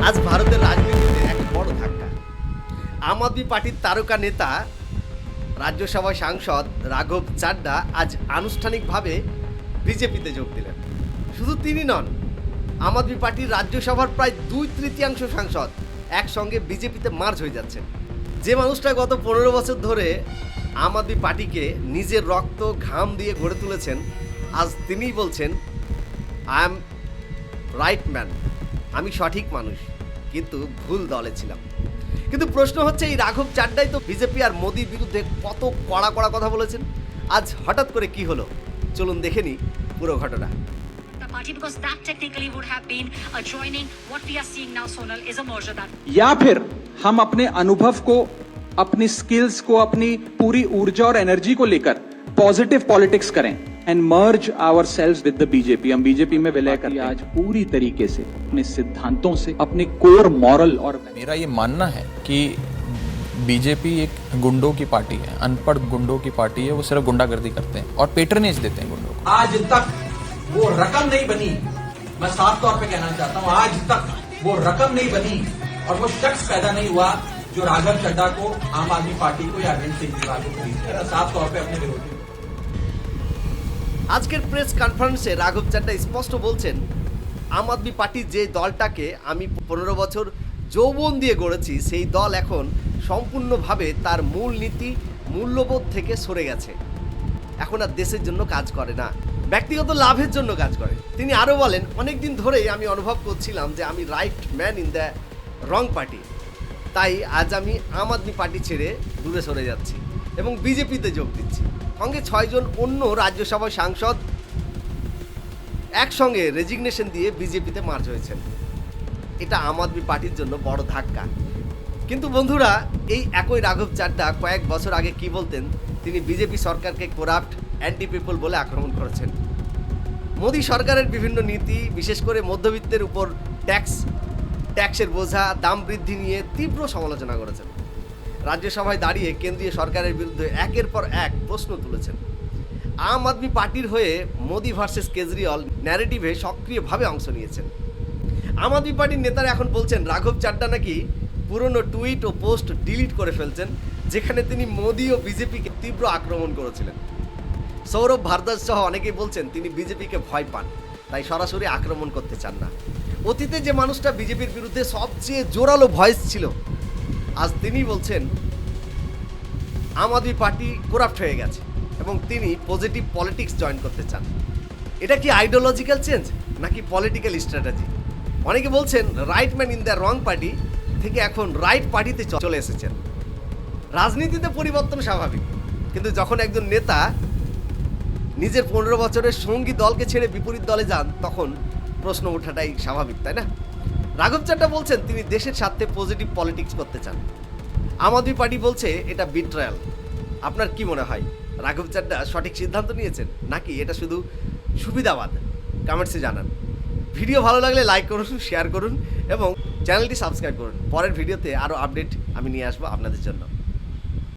আজ ভারতের রাজনীতিতে এক বড় ধাক্কা। আম আদমি পার্টির তারকা নেতা রাজ্যসভা সাংসদ রাঘব চাড্ডা আজ আনুষ্ঠানিকভাবে বিজেপিতে যোগ দিলেন। শুধু তিনি নন, আম আদমি পার্টির রাজ্যসভার প্রায় 2/3 সাংসদ একসঙ্গে বিজেপিতে মার্জ হয়ে যাচ্ছেন। যে মানুষটা গত 15 বছর ধরে আম আদমি পার্টিকে নিজের রক্ত ঘাম দিয়ে গড়ে তুলেছেন, আজ তিনিই বলছেন আই এম রাইট ম্যান, আমি সঠিক মানুষ, কিন্তু ভুল দলে ছিলাম। কিন্তু প্রশ্ন হচ্ছে, এই রাঘব চাড্ডাই তো বিজেপি আর মোদির বিরুদ্ধে কত কড়া কড়া কথা বলেছেন। আজ হঠাৎ করে কি হলো, চলুন দেখে নিই পুরো ঘটনা। The party, because that technically would have been a joining. What we are seeing now, Sonal, is a merger that. या फिर हम अपने अनुभव को, अपनी स्किल्स को, अपनी पूरी ऊर्जा और एनर्जी को लेकर पॉजिटिव पॉलिटिक्स करें and merge ourselves with the BJP. हम बीजेपी में विलय करके आज पूरी तरीके से अपने सिद्धांतों से, अपने कोर मॉरल और मेरा ये मानना है कि बीजेपी एक गुंडों की पार्टी है, अनपढ़ गुंडों की पार्टी है। वो सिर्फ गुंडागर्दी करते हैं और पेट्रनेज देते हैं गुंडों को। आज तक वो रकम नहीं बनी, मैं साफ तौर पे कहना चाहता हूं, आज तक वो रकम नहीं बनी और वो शख्स पैदा नहीं हुआ जो राघव चड्डा को, आम आदमी पार्टी को या अरविंद केजरीवाल को खरीदे। साफ तौर पे अपने विरोधी আজকের প্রেস কনফারেন্সে রাঘব চাড্ডা স্পষ্ট বলছেন, আম আদমি পার্টি যে দলটাকে আমি 15 বছর যৌবন দিয়ে গড়েছি, সেই দল এখন সম্পূর্ণভাবে তার মূল নীতি মূল্যবোধ থেকে সরে গেছে। এখন আর দেশের জন্য কাজ করে না, ব্যক্তিগত লাভের জন্য কাজ করে। তিনি আরও বলেন, অনেক দিন ধরেই আমি অনুভব করছিলাম যে আমি right man in the wrong party, তাই আজ আমি আম আদমি পার্টি ছেড়ে দূরে সরে যাচ্ছি এবং বিজেপিতে যোগ দিচ্ছি। সঙ্গে 6 জন অন্য রাজ্যসভা সাংসদ একসঙ্গে রেজিগনেশন দিয়ে বিজেপিতে মার্জ হয়েছেন। এটা আম আদমি পার্টির জন্য বড় ধাক্কা। কিন্তু বন্ধুরা, এই একই রাঘব চাড্ডা কয়েক বছর আগে কি বলতেন? তিনি বিজেপি সরকারকে করাপ্ট, অ্যান্টি পিপল বলে আক্রমণ করেছেন। মোদী সরকারের বিভিন্ন নীতি, বিশেষ করে মধ্যবিত্তের উপর ট্যাক্সের বোঝা, দাম বৃদ্ধি নিয়ে তীব্র সমালোচনা করেছেন। রাজ্যসভায় দাঁড়িয়ে কেন্দ্রীয় সরকারের বিরুদ্ধে একের পর এক প্রশ্ন তুলেছেন। আম আদমি পার্টির হয়ে মোদি ভার্সেস কেজরিওয়াল ন্যারেটিভে সক্রিয়ভাবে অংশ নিয়েছেন। আম আদমি পার্টির নেতারা এখন বলছেন রাঘব চাড্ডা নাকি পুরনো টুইট ও পোস্ট ডিলিট করে ফেলছেন, যেখানে তিনি মোদি ও বিজেপিকে তীব্র আক্রমণ করেছিলেন। সৌরভ ভারদ্বাজ সহ অনেকেই বলছেন তিনি বিজেপিকে ভয় পান, তাই সরাসরি আক্রমণ করতে চান না। অতীতে যে মানুষটা বিজেপির বিরুদ্ধে সবচেয়ে জোরালো ভয়েস ছিল, আজ তিনি বলছেন আম আদমি পার্টি করাপ্ট হয়ে গেছে এবং তিনি পজিটিভ পলিটিক্স জয়েন করতে চান। এটা কি আইডিওলজিক্যাল চেঞ্জ নাকি পলিটিক্যাল স্ট্র্যাটেজি? অনেকে বলছেন right man in the wrong party থেকে এখন রাইট পার্টিতে চলে এসেছেন। রাজনীতিতে পরিবর্তন স্বাভাবিক, কিন্তু যখন একজন নেতা নিজের 15 বছরের সঙ্গী দলকে ছেড়ে বিপরীত দলে যান, তখন প্রশ্ন ওঠাটাই স্বাভাবিক, তাই না? রাঘব চাড্ডা বলছেন তিনি দেশের স্বার্থে পজিটিভ পলিটিক্স করতে চান। আম আদমি পার্টি বলছে এটা বিট্রায়াল। আপনার কি মনে হয়, রাঘব চাড্ডা সঠিক সিদ্ধান্ত নিয়েছেন নাকি এটা শুধু সুবিধাবাদ? কমেন্টসে জানান। ভিডিও ভালো লাগলে লাইক করুন, শেয়ার করুন এবং চ্যানেলটি সাবস্ক্রাইব করুন। পরের ভিডিওতে আরও আপডেট আমি নিয়ে আসবো আপনাদের জন্য।